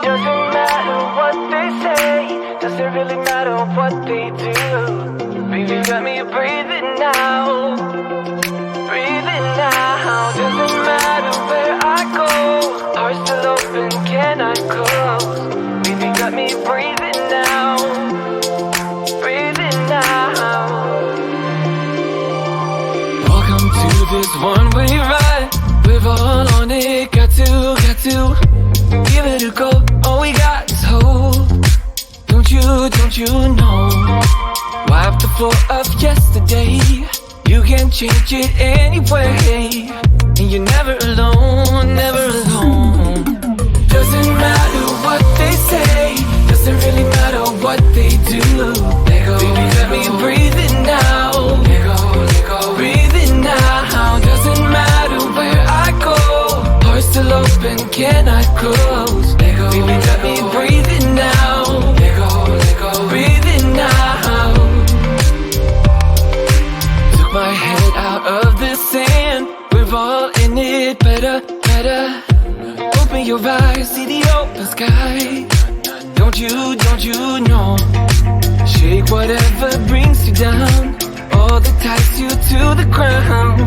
doesn't matter what they say, doesn't really matter what they do. Baby, got me breathing now, breathing now. Doesn't matter where I go, heart still open, cannot close. Baby, got me breathing now, breathing now. Welcome to this one-way ride, we're all on it, got to give it a go. All we got is hope. Don't you know? Wipe the floor of yesterday. You can change it anyway, and you're never alone, never alone. Doesn't matter what they say, doesn't really matter what they do. Let go, baby, let me breathe it now. Let go, breathe it now. Doesn't matter where I go, heart still open, cannot close. Let go, baby, let me breathe it now. Let go, breathe it now. Took my head out of the sand, we're all in it, better. Open your eyes, see the open sky. Don't you know? Shake whatever brings you down, all that ties you to the ground.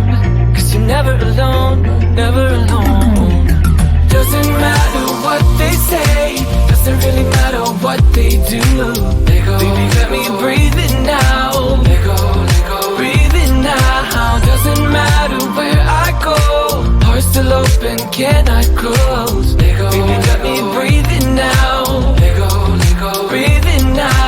Cause you're never alone, never alone. Doesn't matter what they say, doesn't really matter what they do. Let go, baby, let me breathe it now. Let go, breathe it now. Doesn't matter where I go, heart still open, cannot close. Let go, baby, let me breathe it now. Let go, breathe it now.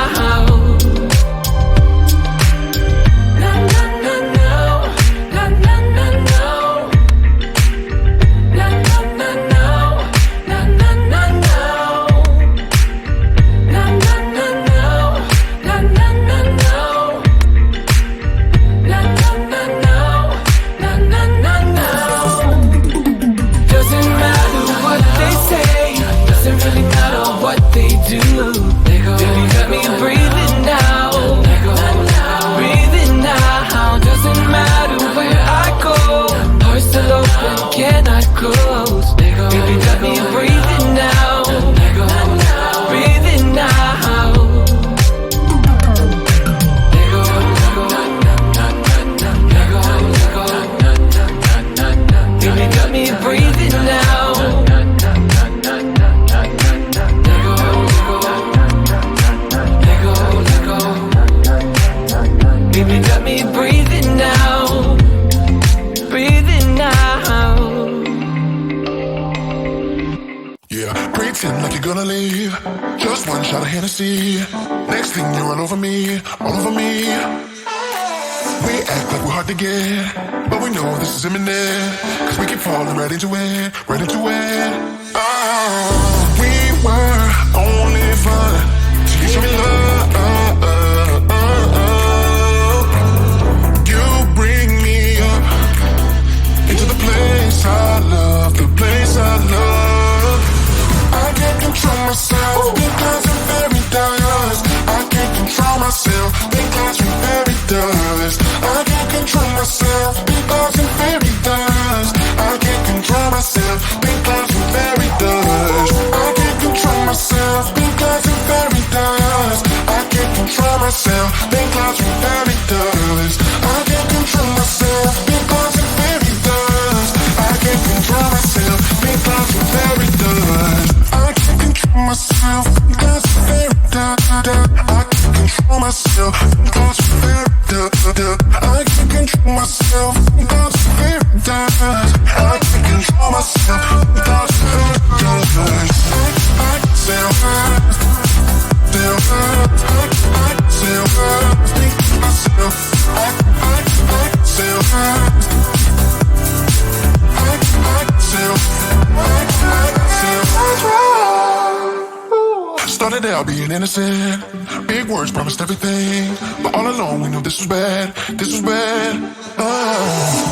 Next thing you're all over me, all over me. We act like we're hard to get, but we know this is imminent. Cause we keep falling right into it, right into it. Oh, we were only fun till you show me love. You bring me up into the place I love, the place I love. I can't control myself because I'm very dust. I can't control myself because I'm very dust. I can't control myself because I'm very dust. I can't control myself because I'm very dust. I can't control myself because I'm very dust. I can't control myself because I'm very dust. I can't control myself because I'm very dust. I can't control myself because I'm very dust. I can't control myself because I'm very dust. I can't control myself because I'm very dust. I can't control myself because I'm very dust. I can't control myself because I'm very dust. I can't self hurt, self hurt. I can't self hurt, think to myself. I can't self hurt. I can't self hurt. Started out being innocent, big words promised everything, but all along we knew this was bad, this was bad.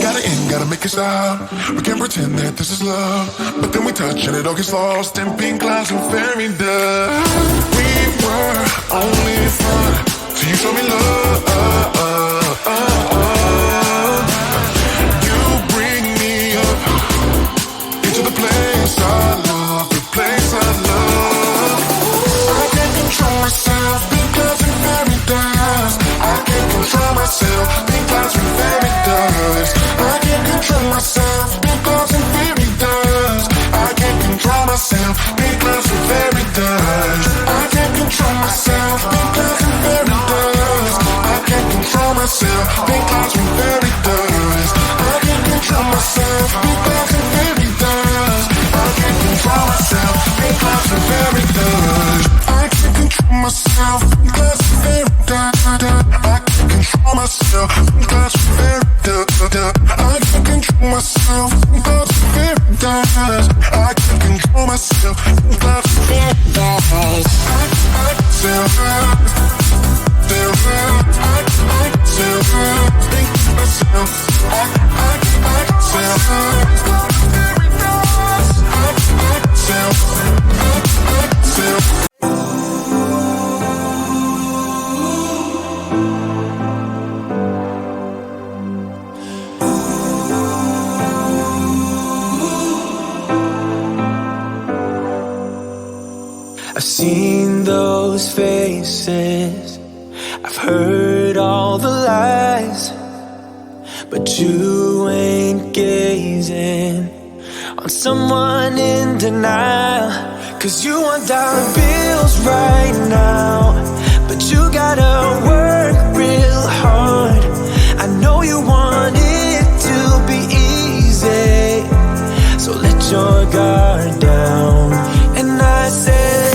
Gotta end, gotta make it stop. We can't pretend that this is love, but then we touch and it all gets lost in pink clouds and fairy dust. We were only fun till you showed me love. You bring me up into the place I love, the place I love. myself. Sometimes I'm very dumb. I can't control myself. Sometimes I'm very dumb. I can't control myself. Sometimes I'm very dumb. I I've seen those faces, I've heard all the lies, but you ain't gazing on someone in denial. Cause you want dollar bills right now, but you gotta work real hard. I know you want it to be easy, so let your guard down. And I said,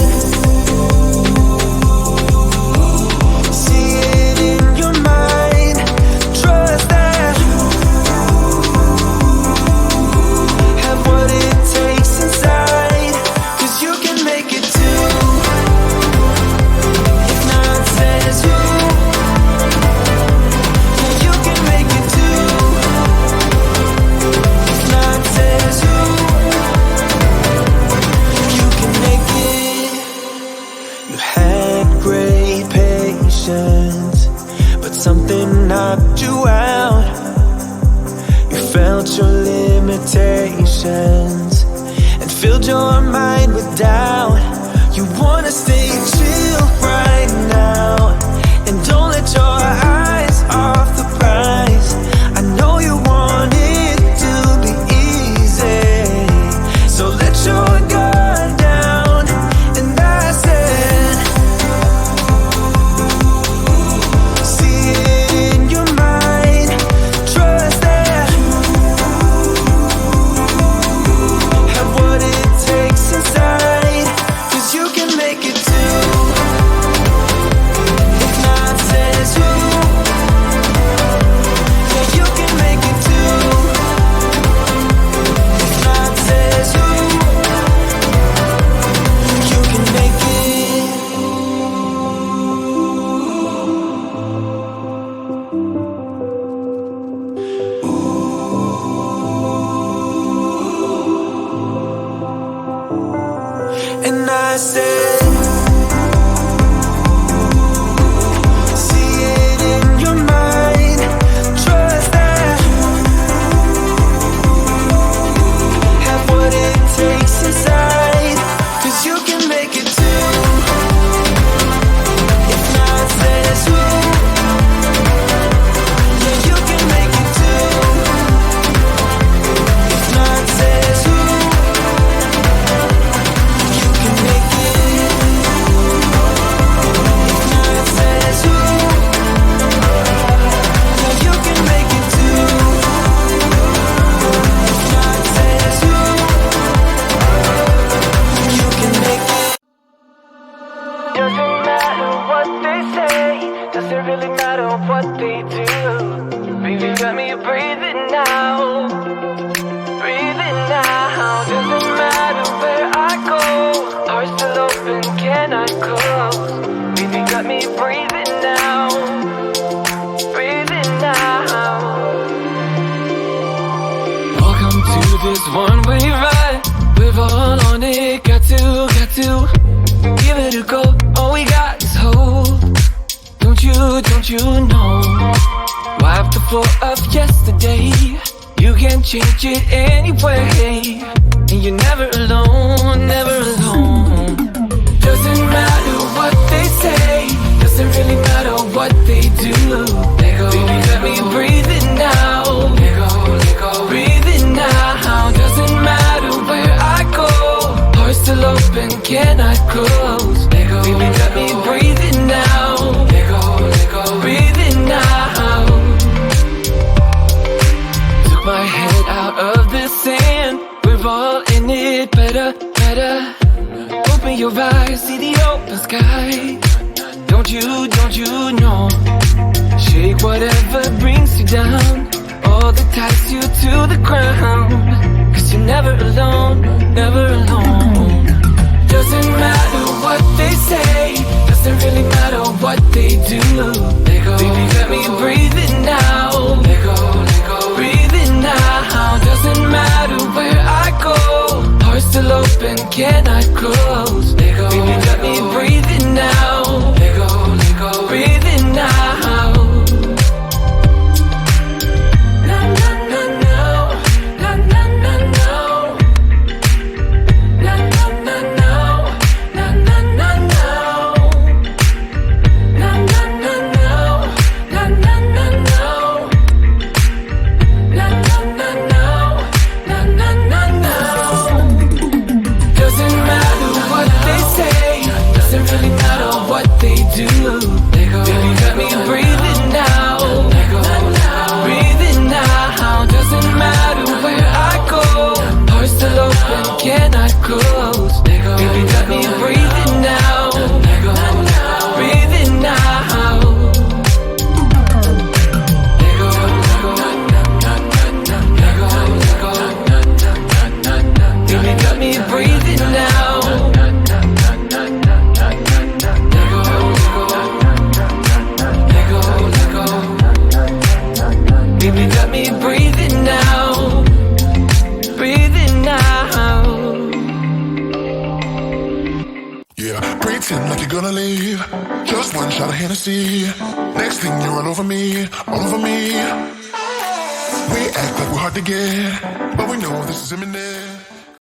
something knocked you out. You felt your limitations and filled your mind with doubt. You wanna stay chill right now and don't let your eyes off the prize. I know you want it to be easy, so let your guard down. And I said, and I said, see it in your mind, trust that, have what it takes inside, cause you can make it too. If not, says who? Yeah, you can make it too. If not, says who? This one-way ride, we're all on it. Got to give it a go. All we got is hope. Don't you know? Wipe the floor of yesterday. You can change it anyway, and you're never alone, never alone. Doesn't matter what they say, doesn't really matter what they do. Let go, baby, let me breathe it now. Let go, breathe it now. Doesn't matter where I go, heart still open, cannot close. Let go, baby, let me breathe it now. Let go, breathe it now. Took my head out of the sand, we're all in it, better. Open your eyes, see the open sky. Don't you know? She Shake whatever brings you down, all that ties you to the ground. Cause you're never alone, never alone. Doesn't matter what they say, doesn't really matter what they do. Let go. Baby, got me breathing now. Let go, let go. Breathing now. Doesn't matter where I go, heart still open, cannot close. Let go. Baby, got me breathing now. Let go, let go. Breathing now. Na na na no, na na na no, na na na no, na na na no, na na na no, na na na no, na na na no, na na na no. Doesn't matter what they say, doesn't really matter what they do. Let go. Baby, got me breathing now. Let go. Breathing now. Doesn't matter where I go, heart still open, cannot close. Let go. Baby, got me breathing now. Let go. Breathing now. Let go. Let go. Let go. Let go. Baby, got me breathing now. Baby, got me breathing now. Breathing now. Yeah, pretend like you're gonna leave. Just one shot of Hennessy. Next thing you're all over me, all over me. We act like we're hard to get, but we know this is imminent.